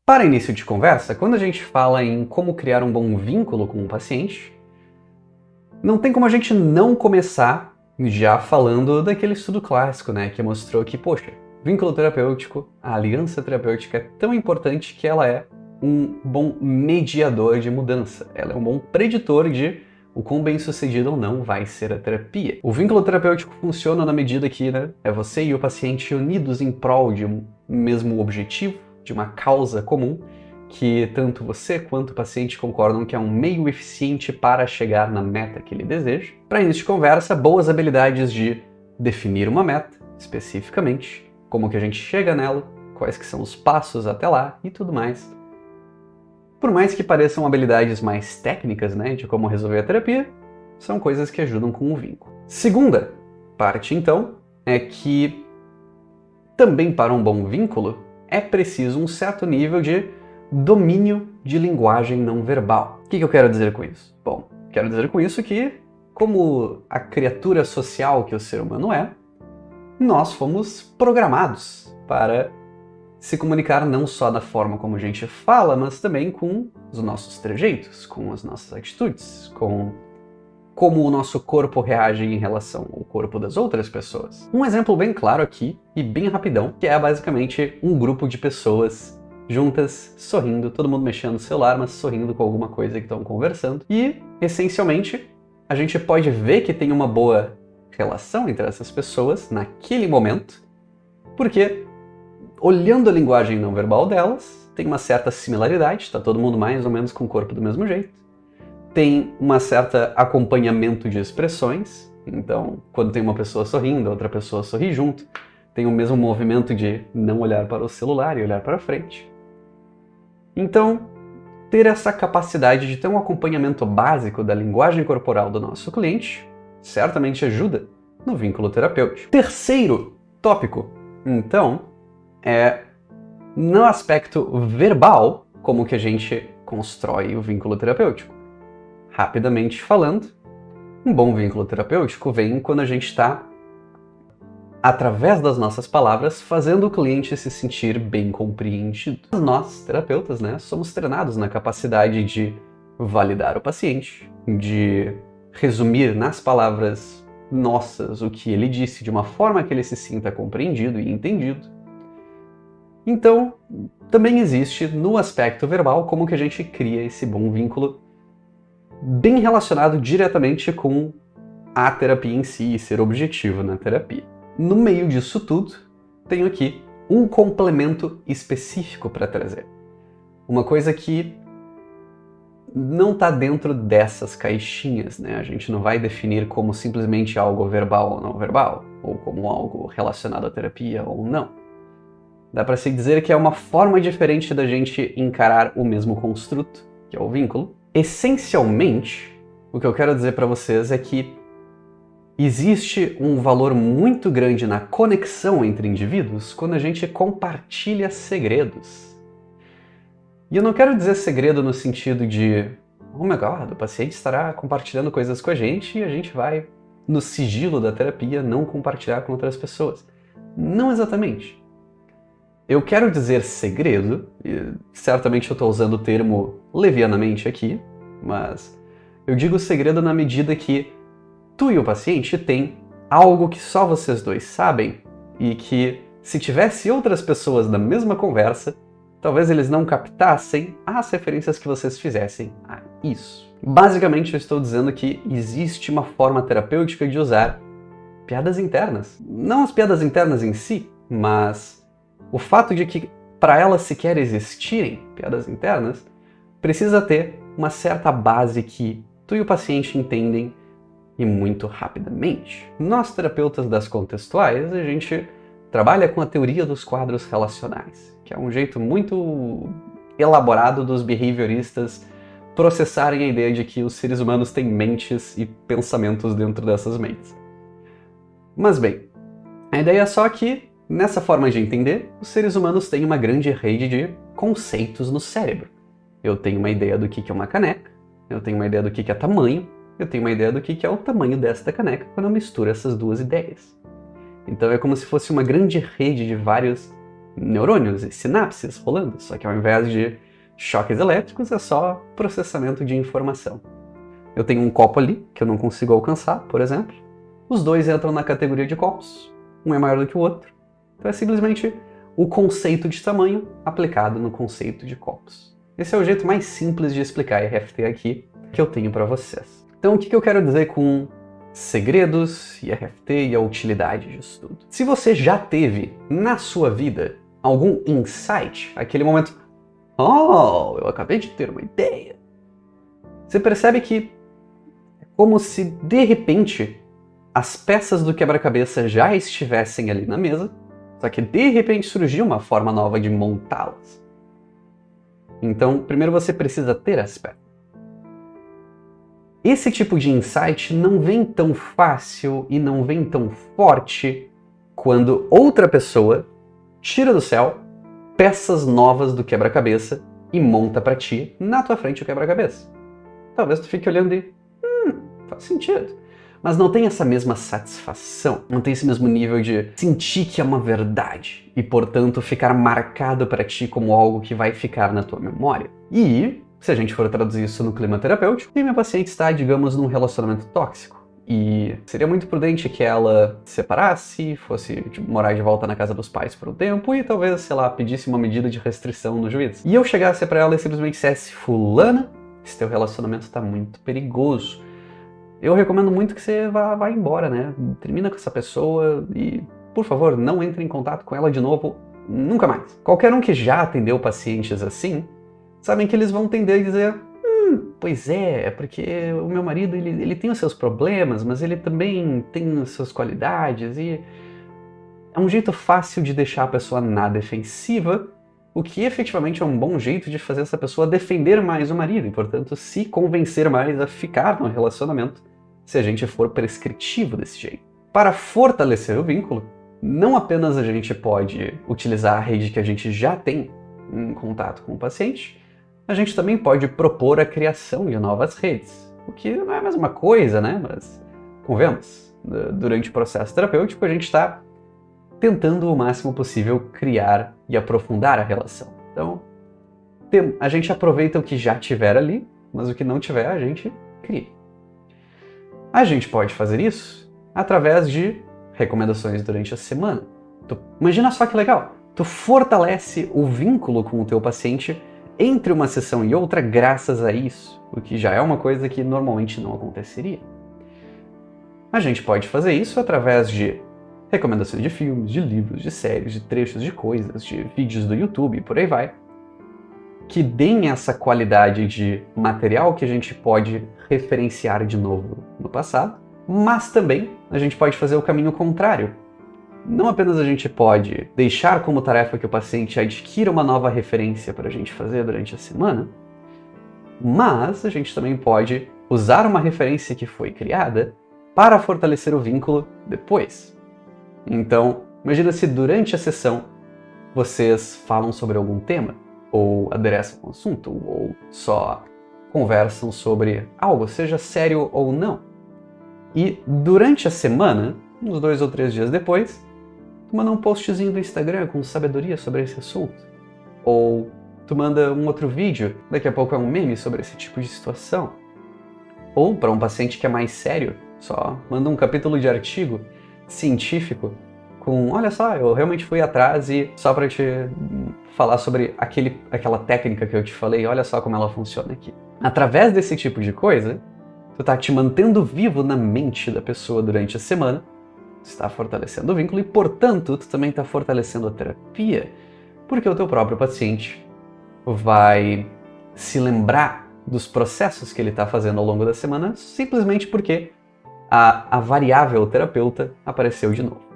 Para início de conversa, quando a gente fala em como criar um bom vínculo com um paciente, não tem como a gente não começar já falando daquele estudo clássico, né, que mostrou que, poxa, vínculo terapêutico, a aliança terapêutica é tão importante que ela é um bom mediador de mudança. Ela é um bom preditor de o quão bem-sucedido ou não vai ser a terapia. O vínculo terapêutico funciona na medida que, é você e o paciente unidos em prol de um mesmo objetivo, de uma causa comum, que tanto você quanto o paciente concordam que é um meio eficiente para chegar na meta que ele deseja. Para início de conversa, boas habilidades de definir uma meta, especificamente, como que a gente chega nela, quais que são os passos até lá e tudo mais. Por mais que pareçam habilidades mais técnicas, de como resolver a terapia, são coisas que ajudam com o vínculo. Segunda parte, então, é que também para um bom vínculo é preciso um certo nível de domínio de linguagem não verbal. O que eu quero dizer com isso? Bom, quero dizer com isso que, como a criatura social que o ser humano é, nós fomos programados para se comunicar não só da forma como a gente fala, mas também com os nossos trejeitos, com as nossas atitudes, com como o nosso corpo reage em relação ao corpo das outras pessoas. Um exemplo bem claro aqui, e bem rapidão, que é basicamente um grupo de pessoas juntas, sorrindo, todo mundo mexendo no celular, mas sorrindo com alguma coisa que estão conversando. E, essencialmente, a gente pode ver que tem uma boa relação entre essas pessoas naquele momento, porque olhando a linguagem não verbal delas, tem uma certa similaridade, está todo mundo mais ou menos com o corpo do mesmo jeito. Tem uma certa acompanhamento de expressões, então quando tem uma pessoa sorrindo, a outra pessoa sorri junto. Tem o mesmo movimento de não olhar para o celular e olhar para frente. Então, ter essa capacidade de ter um acompanhamento básico da linguagem corporal do nosso cliente certamente ajuda no vínculo terapêutico. Terceiro tópico, então, é no aspecto verbal como que a gente constrói o vínculo terapêutico. Rapidamente falando, um bom vínculo terapêutico vem quando a gente está, através das nossas palavras, fazendo o cliente se sentir bem compreendido. Nós, terapeutas, somos treinados na capacidade de validar o paciente, de resumir nas palavras nossas o que ele disse de uma forma que ele se sinta compreendido e entendido. Então, também existe no aspecto verbal como que a gente cria esse bom vínculo bem relacionado diretamente com a terapia em si e ser objetivo na terapia. No meio disso tudo, tenho aqui um complemento específico para trazer. Uma coisa que não está dentro dessas caixinhas, A gente não vai definir como simplesmente algo verbal ou não verbal, ou como algo relacionado à terapia ou não. Dá para se dizer que é uma forma diferente da gente encarar o mesmo construto, que é o vínculo. Essencialmente, o que eu quero dizer para vocês é que existe um valor muito grande na conexão entre indivíduos quando a gente compartilha segredos. E eu não quero dizer segredo no sentido de, oh my god, o paciente estará compartilhando coisas com a gente e a gente vai, no sigilo da terapia, não compartilhar com outras pessoas. Não exatamente. Eu quero dizer segredo, e certamente eu estou usando o termo levianamente aqui, mas eu digo segredo na medida que tu e o paciente têm algo que só vocês dois sabem e que, se tivesse outras pessoas na mesma conversa, talvez eles não captassem as referências que vocês fizessem a isso. Basicamente, eu estou dizendo que existe uma forma terapêutica de usar piadas internas. Não as piadas internas em si, mas o fato de que, para elas sequer existirem piadas internas, precisa ter uma certa base que tu e o paciente entendem e muito rapidamente. Nós, terapeutas das contextuais, a gente trabalha com a teoria dos quadros relacionais, que é um jeito muito elaborado dos behavioristas processarem a ideia de que os seres humanos têm mentes e pensamentos dentro dessas mentes. Mas bem, a ideia é só que, nessa forma de entender, os seres humanos têm uma grande rede de conceitos no cérebro. Eu tenho uma ideia do que é uma caneca, eu tenho uma ideia do que é tamanho, eu tenho uma ideia do que é o tamanho desta caneca quando eu misturo essas duas ideias. Então é como se fosse uma grande rede de vários neurônios e sinapses rolando, só que ao invés de choques elétricos é só processamento de informação. Eu tenho um copo ali que eu não consigo alcançar, por exemplo. Os dois entram na categoria de copos, um é maior do que o outro. Então é simplesmente o conceito de tamanho aplicado no conceito de copos. Esse é o jeito mais simples de explicar IRFT aqui que eu tenho para vocês. Então o que eu quero dizer com segredos, IRFT e a utilidade disso tudo? Se você já teve na sua vida algum insight, aquele momento, oh, eu acabei de ter uma ideia, você percebe que é como se de repente as peças do quebra-cabeça já estivessem ali na mesa, só que de repente surgiu uma forma nova de montá-las. Então, primeiro você precisa ter as peças. Esse tipo de insight não vem tão fácil e não vem tão forte quando outra pessoa tira do céu peças novas do quebra-cabeça e monta pra ti na tua frente o quebra-cabeça. Talvez tu fique olhando e, faz sentido. Mas não tem essa mesma satisfação, não tem esse mesmo nível de sentir que é uma verdade e, portanto, ficar marcado para ti como algo que vai ficar na tua memória. E, se a gente for traduzir isso no clima terapêutico, e minha paciente está, digamos, num relacionamento tóxico. E seria muito prudente que ela se separasse, fosse morar de volta na casa dos pais por um tempo e talvez, sei lá, pedisse uma medida de restrição no juiz. E eu chegasse para ela e simplesmente dissesse, fulana, esse teu relacionamento está muito perigoso. Eu recomendo muito que você vá embora, né? Termina com essa pessoa e, por favor, não entre em contato com ela de novo, nunca mais. Qualquer um que já atendeu pacientes assim, sabem que eles vão tender a dizer pois é porque o meu marido ele tem os seus problemas, mas ele também tem as suas qualidades e é um jeito fácil de deixar a pessoa na defensiva, o que efetivamente é um bom jeito de fazer essa pessoa defender mais o marido e, portanto, se convencer mais a ficar no relacionamento, se a gente for prescritivo desse jeito. Para fortalecer o vínculo, não apenas a gente pode utilizar a rede que a gente já tem em contato com o paciente, a gente também pode propor a criação de novas redes, o que não é a mesma coisa, né? Mas, convenhamos, durante o processo terapêutico a gente está tentando o máximo possível criar e aprofundar a relação. Então, a gente aproveita o que já tiver ali, mas o que não tiver a gente cria. A gente pode fazer isso através de recomendações durante a semana. Imagina só que legal! Tu fortalece o vínculo com o teu paciente entre uma sessão e outra graças a isso, o que já é uma coisa que normalmente não aconteceria. A gente pode fazer isso através de recomendações de filmes, de livros, de séries, de trechos de coisas, de vídeos do YouTube e por aí vai, que deem essa qualidade de material que a gente pode referenciar de novo no passado, mas também a gente pode fazer o caminho contrário. Não apenas a gente pode deixar como tarefa que o paciente adquira uma nova referência para a gente fazer durante a semana, mas a gente também pode usar uma referência que foi criada para fortalecer o vínculo depois. Então, imagina se durante a sessão vocês falam sobre algum tema, ou adereçam um assunto, ou só conversam sobre algo, seja sério ou não. E durante a semana, uns 2 ou 3 dias depois, tu manda um postzinho do Instagram com sabedoria sobre esse assunto. Ou tu manda um outro vídeo, daqui a pouco é um meme sobre esse tipo de situação. Ou, para um paciente que é mais sério, só manda um capítulo de artigo científico com, olha só, eu realmente fui atrás e só para te falar sobre aquela técnica que eu te falei, olha só como ela funciona aqui. Através desse tipo de coisa, tu tá te mantendo vivo na mente da pessoa durante a semana, tu está fortalecendo o vínculo e, portanto, tu também está fortalecendo a terapia, porque o teu próprio paciente vai se lembrar dos processos que ele está fazendo ao longo da semana simplesmente porque a variável terapeuta apareceu de novo.